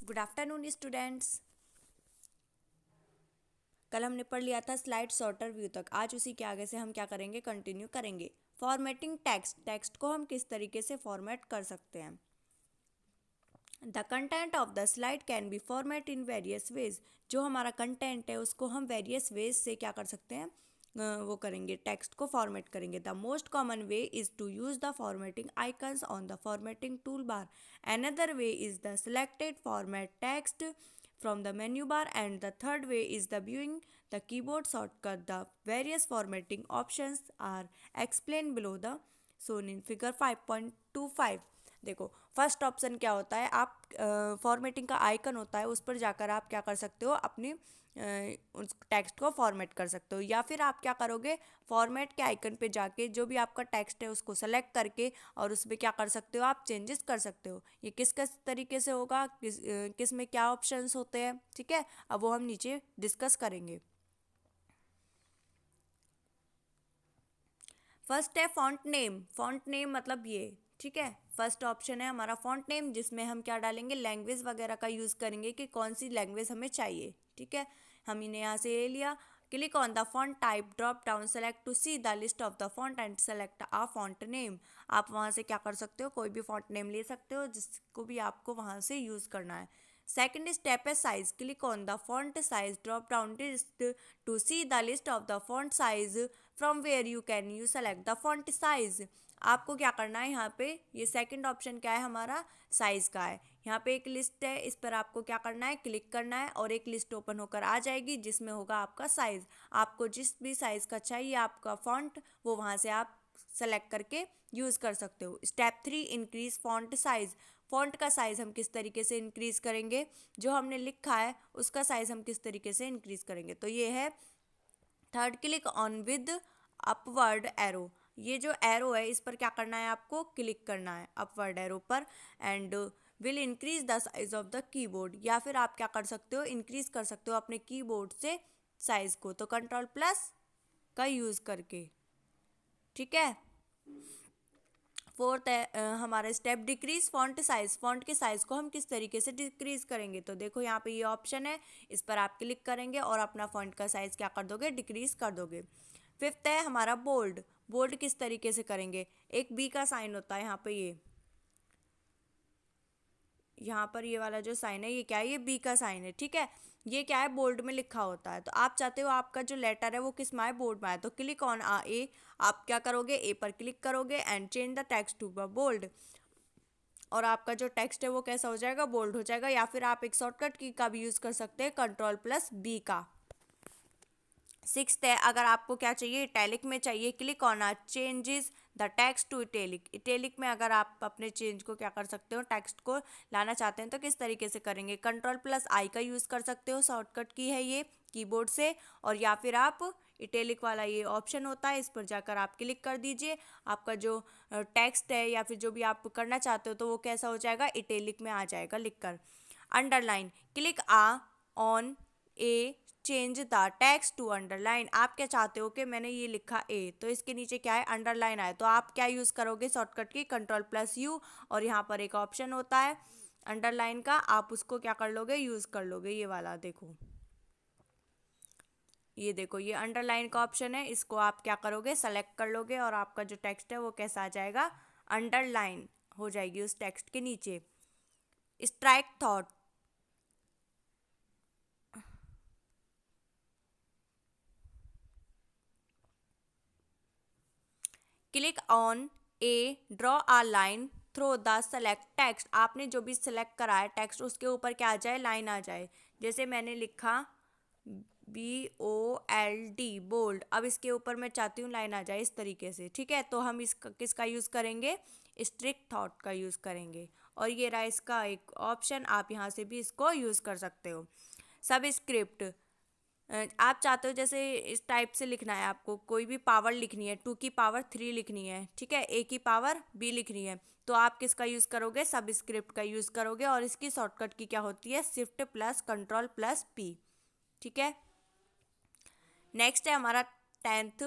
Good afternoon students. कल हमने पढ़ लिया था स्लाइड शॉर्टर व्यू तक। आज उसी के आगे से हम क्या करेंगे, कंटिन्यू करेंगे। फॉर्मेटिंग टेक्स्ट, टेक्स्ट को हम किस तरीके से फॉर्मेट कर सकते हैं। The content of the slide can be format in various ways. जो हमारा कंटेंट है उसको हम वेरियस वेज से क्या कर सकते हैं, वो करेंगे, टेक्स्ट को फॉर्मेट करेंगे। The most common way is to use the formatting icons on the formatting tool bar. Another way is the selected format text from the menu bar, and the third way is the viewing the keyboard shortcut. The various formatting options are explained below the shown in figure 5.25। देखो, first option क्या होता है, आप formatting का icon होता है, उस पर जाकर आप क्या कर सकते हो, अपनी उस टेक्स्ट को फॉर्मेट कर सकते हो। या फिर आप क्या करोगे, फॉर्मेट के आइकन पे जाके जो भी आपका टेक्स्ट है उसको सेलेक्ट करके और उसमें क्या कर सकते हो, आप चेंजेस कर सकते हो। ये किस तरीके से होगा, किस में क्या ऑप्शंस होते हैं, ठीक है, अब वो हम नीचे डिस्कस करेंगे। फर्स्ट है फॉन्ट नेम। फॉन्ट नेम मतलब ये, ठीक है, फर्स्ट ऑप्शन है हमारा फॉन्ट नेम, जिसमें हम क्या डालेंगे, लैंग्वेज वगैरह का यूज़ करेंगे कि कौन सी लैंग्वेज हमें चाहिए, ठीक है। हम इन्हें यहाँ से ले लिया। Click on the font type, drop down, select to see the list of the font and select a font name. आप वहाँ से क्या कर सकते हो, कोई भी फॉन्ट नेम ले सकते हो जिसको भी आपको वहाँ से यूज़ करना है। सेकेंड स्टेप है size. Click on the font size, drop down list to see the list of the font size from where you can you select the font size. आपको क्या करना है, यहाँ पे ये सेकंड ऑप्शन क्या है हमारा, साइज़ का है। यहाँ पे एक लिस्ट है, इस पर आपको क्या करना है, क्लिक करना है और एक लिस्ट ओपन होकर आ जाएगी जिसमें होगा आपका साइज़। आपको जिस भी साइज़ का चाहिए आपका फॉन्ट, वो वहाँ से आप सेलेक्ट करके यूज़ कर सकते हो। Step 3, increase font size. Font का साइज़ हम किस तरीके से इंक्रीज़ करेंगे, जो हमने लिखा है उसका साइज़ हम किस तरीके से इंक्रीज़ करेंगे। तो ये है third, click on with upward arrow. ये जो एरो है इस पर क्या करना है, आपको क्लिक करना है अपवर्ड एरो पर, and will increase the size of the keyboard. या फिर आप क्या कर सकते हो, इंक्रीज कर सकते हो अपने कीबोर्ड से साइज को, तो कंट्रोल प्लस का यूज़ करके, ठीक है। फोर्थ है हमारा step, decrease font size. Font के साइज को हम किस तरीके से डिक्रीज करेंगे, तो देखो यहाँ पे ये ऑप्शन है, इस पर आप क्लिक करेंगे और अपना फॉन्ट का साइज क्या कर दोगे, डिक्रीज कर दोगे। फिफ्थ है हमारा बोल्ड। बोल्ड किस तरीके से करेंगे, एक बी का साइन होता है यहाँ पे, ये यहाँ पर ये वाला जो साइन है ये क्या है, ये बी का साइन है, ठीक है। ये क्या है, बोल्ड में लिखा होता है। तो आप चाहते हो आपका जो लेटर है वो किस में आए, बोल्ड में आए, तो क्लिक ऑन आ ए। आप क्या करोगे, ए पर क्लिक करोगे and change the text to bold, और आपका जो टेक्स्ट है वो कैसा हो जाएगा, बोल्ड हो जाएगा। या फिर आप एक शॉर्टकट की का भी यूज़ कर सकते हैं, कंट्रोल प्लस बी का। सिक्स्थ है, अगर आपको क्या चाहिए, इटैलिक में चाहिए, click on a changes the text to italic. Italic में अगर आप अपने चेंज को क्या कर सकते हो, टेक्स्ट को लाना चाहते हैं तो किस तरीके से करेंगे, कंट्रोल प्लस आई का यूज़ कर सकते हो, शॉर्टकट की है ये कीबोर्ड से। और या फिर आप इटैलिक वाला ये ऑप्शन होता है, इस पर जाकर आप क्लिक कर दीजिए, आपका जो टेक्स्ट है या फिर जो भी आप करना चाहते हो तो वो कैसा हो जाएगा, इटैलिक में आ जाएगा लिखकर। Underline, click a on a change the text to underline. आप क्या चाहते हो कि मैंने ये लिखा ए, तो इसके नीचे क्या है, अंडरलाइन आए, तो आप क्या यूज़ करोगे, शॉर्टकट की कंट्रोल प्लस यू, और यहाँ पर एक ऑप्शन होता है अंडरलाइन का, आप उसको क्या कर लोगे, यूज़ कर लोगे। ये वाला देखो, ये देखो, ये अंडरलाइन का ऑप्शन है, इसको आप क्या करोगे, सेलेक्ट कर लोगे और आपका जो टेक्स्ट है वो कैसा आ जाएगा, अंडरलाइन हो जाएगी उस टेक्स्ट के नीचे। Strikethrough, click on a, draw a line through the select text. आपने जो भी सिलेक्ट करा है टेक्स्ट, उसके ऊपर क्या आ जाए, लाइन आ जाए। जैसे मैंने लिखा BOLD, बोल्ड, अब इसके ऊपर मैं चाहती हूँ लाइन आ जाए इस तरीके से, ठीक है। तो हम इसका किसका यूज़ करेंगे, स्ट्रिक्ट थॉट का यूज़ करेंगे। और ये रहा इसका एक ऑप्शन, आप यहाँ से भी इसको यूज़ कर सकते हो। सब स्क्रिप्ट, आप चाहते हो जैसे इस टाइप से लिखना है, आपको कोई भी पावर लिखनी है, 2 की पावर 3 लिखनी है, ठीक है, A की पावर B लिखनी है, तो आप किसका यूज़ करोगे, सब स्क्रिप्ट का यूज़ करोगे। और इसकी शॉर्टकट की क्या होती है, shift plus control plus P, ठीक है। नेक्स्ट है हमारा 10th,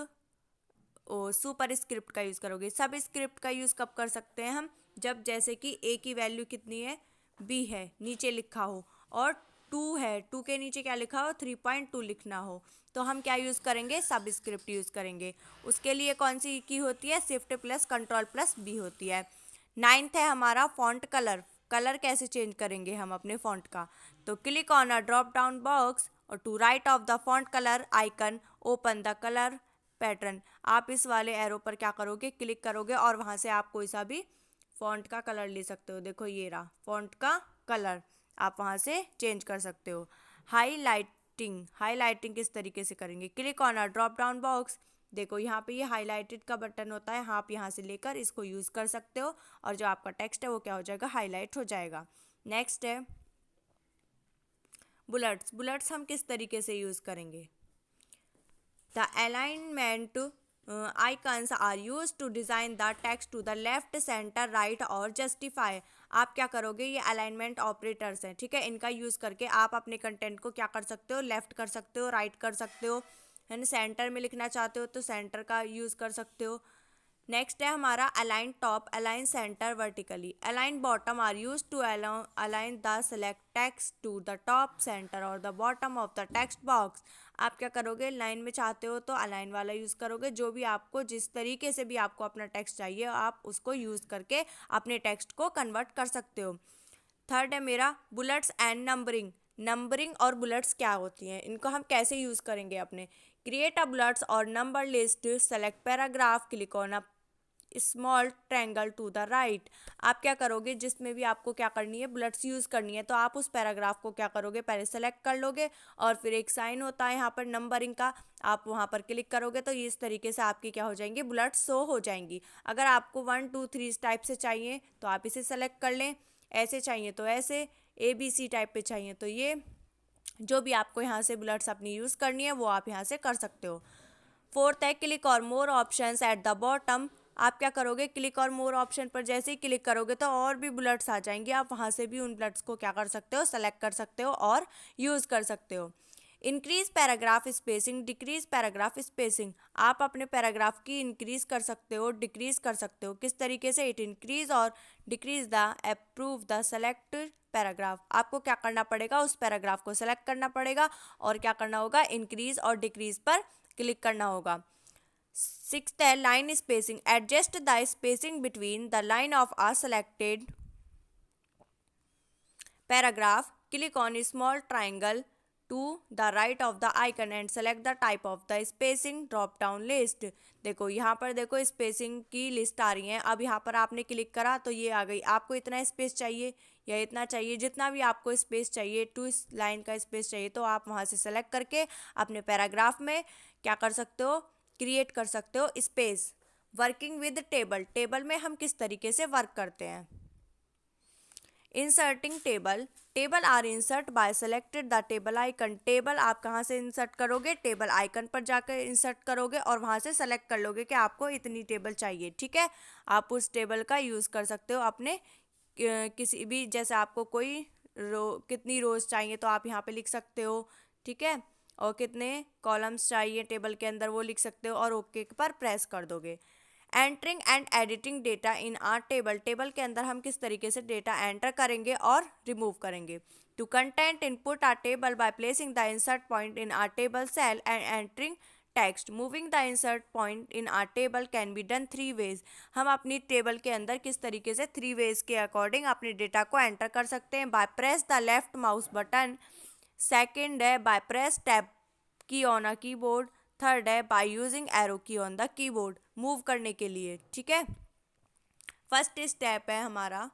सुपर स्क्रिप्ट का यूज़ करोगे। सब स्क्रिप्ट का यूज़ कब कर सकते हैं हम, जब जैसे कि A की वैल्यू कितनी है, बी है नीचे लिखा हो, और 2 है, 2 के नीचे क्या लिखा हो, 3.2 लिखना हो, तो हम क्या यूज़ करेंगे, सबस्क्रिप्ट यूज़ करेंगे। उसके लिए कौन सी की होती है, shift plus control plus B होती है। 9th है हमारा फॉन्ट कलर। कलर कैसे चेंज करेंगे हम अपने फॉन्ट का, तो click on a drop down box और to right of the font colour icon open the colour pattern. आप इस वाले एरो पर क्या करोगे, क्लिक करोगे और वहाँ से आप कोई सा भी फॉन्ट का कलर ले सकते हो। देखो ये रहा फॉन्ट का कलर, आप वहाँ से चेंज कर सकते हो। हाईलाइटिंग, हाईलाइटिंग किस तरीके से करेंगे, click on a drop down box. देखो यहाँ पे ये हाईलाइटेड का बटन होता है, आप यहाँ से लेकर इसको यूज़ कर सकते हो और जो आपका टेक्स्ट है वो क्या हो जाएगा, हाईलाइट हो जाएगा। नेक्स्ट है बुलेट्स। बुलेट्स हम किस तरीके से यूज़ करेंगे, the alignment icons are used to design the text to the left, center, right और justify। आप क्या करोगे, ये अलाइनमेंट ऑपरेटर्स हैं, ठीक है, इनका यूज़ करके आप अपने कंटेंट को क्या कर सकते हो, लेफ्ट कर सकते हो, राइट कर सकते हो, है ना, सेंटर में लिखना चाहते हो तो सेंटर का यूज़ कर सकते हो। नेक्स्ट है हमारा align top, align centre vertically, align bottom are use to align the select text to the top, centre और the bottom of the text box. आप क्या करोगे, लाइन में चाहते हो तो अलाइन वाला यूज़ करोगे, जो भी आपको जिस तरीके से भी आपको अपना टेक्स्ट चाहिए आप उसको यूज़ करके अपने टेक्स्ट को कन्वर्ट कर सकते हो। थर्ड है मेरा बुलेट्स एंड नंबरिंग। नंबरिंग और बुलेट्स क्या होती हैं, इनको हम कैसे यूज़ करेंगे अपने, क्रिएट अ बुलेट्स और number list, select paragraph, click on a small triangle to the right. आप क्या करोगे, जिसमें भी आपको क्या करनी है, बुलेट्स यूज़ करनी है, तो आप उस पैराग्राफ को क्या करोगे, पहले सेलेक्ट कर लोगे और फिर एक साइन होता है यहाँ पर नंबरिंग का, आप वहाँ पर क्लिक करोगे तो ये इस तरीके से आपकी क्या हो जाएंगी, बुलेट्स शो हो जाएंगी। अगर आपको 1 2 3 इस टाइप से चाहिए तो आप इसे सेलेक्ट कर लें, ऐसे चाहिए तो ऐसे, ABC टाइप पे चाहिए तो ये, जो भी आपको यहाँ से बुलेट्स अपनी यूज़ करनी है वो आप यहाँ से कर सकते हो। फोर्थ है क्लिक और more options at the bottom. आप क्या करोगे, क्लिक और मोर ऑप्शन पर जैसे ही क्लिक करोगे तो और भी बुलेट्स आ जाएंगे, आप वहाँ से भी उन बुलेट्स को क्या कर सकते हो, सेलेक्ट कर सकते हो और यूज़ कर सकते हो। Increase paragraph spacing, decrease paragraph spacing, आप अपने पैराग्राफ की इंक्रीज कर सकते हो, डिक्रीज कर सकते हो, किस तरीके से, इट इंक्रीज और decrease the approve the select paragraph. आपको क्या करना पड़ेगा, उस पैराग्राफ को सेलेक्ट करना पड़ेगा और क्या करना होगा, इंक्रीज और डिक्रीज पर क्लिक करना होगा। सिक्स्थ है line spacing, adjust the spacing between the line of a selected paragraph, click on small triangle to the right of the icon and select the type of the spacing drop down list. देखो यहाँ पर देखो spacing की list आ रही है, अब यहाँ पर आपने क्लिक करा तो ये आ गई, आपको इतना स्पेस चाहिए या इतना चाहिए, जितना भी आपको स्पेस चाहिए, 2 लाइन का स्पेस चाहिए तो आप वहाँ से सेलेक्ट करके अपने पैराग्राफ में क्या कर सकते हो, क्रिएट कर सकते हो space. Working with table, table में हम किस तरीके से वर्क करते हैं, inserting table, table are insert by selected the table icon. Table आप कहाँ से इंसर्ट करोगे, टेबल आइकन पर जाकर इंसर्ट करोगे और वहाँ से सेलेक्ट कर लोगे कि आपको इतनी टेबल चाहिए, ठीक है। आप उस टेबल का यूज़ कर सकते हो अपने किसी भी, जैसे आपको कोई कितनी रोज चाहिए तो आप यहाँ पे लिख सकते हो, ठीक है, और कितने कॉलम्स चाहिए टेबल के अंदर वो लिख सकते हो और ओके पर प्रेस कर दोगे। Entering and editing data in are table, table के अंदर हम किस तरीके से डेटा एंटर करेंगे और रिमूव करेंगे। To content input are table by placing the insert point in are table cell and entering text, moving the insert point in are table can be done 3 ways. हम अपनी table के अंदर किस तरीके से 3 वेज के according अपने data को एंटर कर सकते हैं, by press the left mouse button, second है by press tab key on a keyboard, third है by using arrow key on the keyboard, move करने के लिए, ठीक है। फर्स्ट स्टेप है हमारा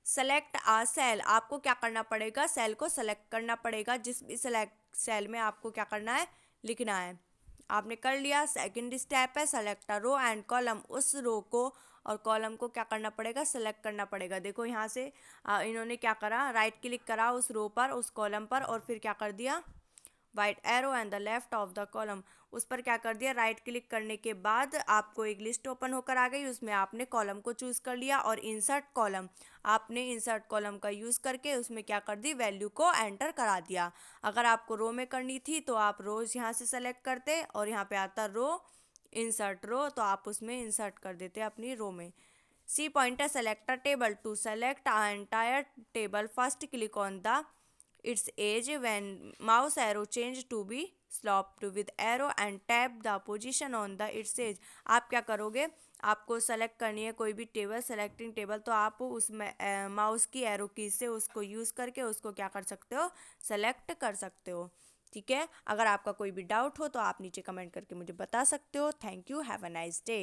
सेलेक्ट आ सेल, आपको क्या करना पड़ेगा, सेल को सेलेक्ट करना पड़ेगा, जिस भी सेलेक्ट सेल में आपको क्या करना है, लिखना है, आपने कर लिया। सेकंड स्टेप है select a row and column, उस रो को और कॉलम को क्या करना पड़ेगा, सेलेक्ट करना पड़ेगा। देखो यहाँ से इन्होंने क्या करा, राइट क्लिक करा उस रो पर, उस कॉलम पर और फिर क्या कर दिया, white arrow and the left of the column, उस पर क्या कर दिया, राइट क्लिक करने के बाद आपको एक लिस्ट ओपन होकर आ गई, उसमें आपने कॉलम को चूज़ कर लिया और इंसर्ट कॉलम, आपने इंसर्ट कॉलम का यूज़ करके उसमें क्या कर दी, वैल्यू को एंटर करा दिया। अगर आपको रो में करनी थी तो आप रोज यहाँ से सेलेक्ट करते और यहाँ पे आता रो इंसर्ट रो, तो आप उसमें इंसर्ट कर देते अपनी रो में। C pointer select a table. To select an entire table, first click on the its edge. When mouse arrow change to be sloped with arrow and tap the position on the its edge. आप क्या करोगे, आपको select करनी है कोई भी table, selecting table, तो आप उसमें माउस की एरो की से उसको यूज़ करके उसको क्या कर सकते हो, सेलेक्ट कर सकते हो। ठीक है, अगर आपका कोई भी डाउट हो तो आप नीचे कमेंट करके मुझे बता सकते हो। Thank you, have a nice day.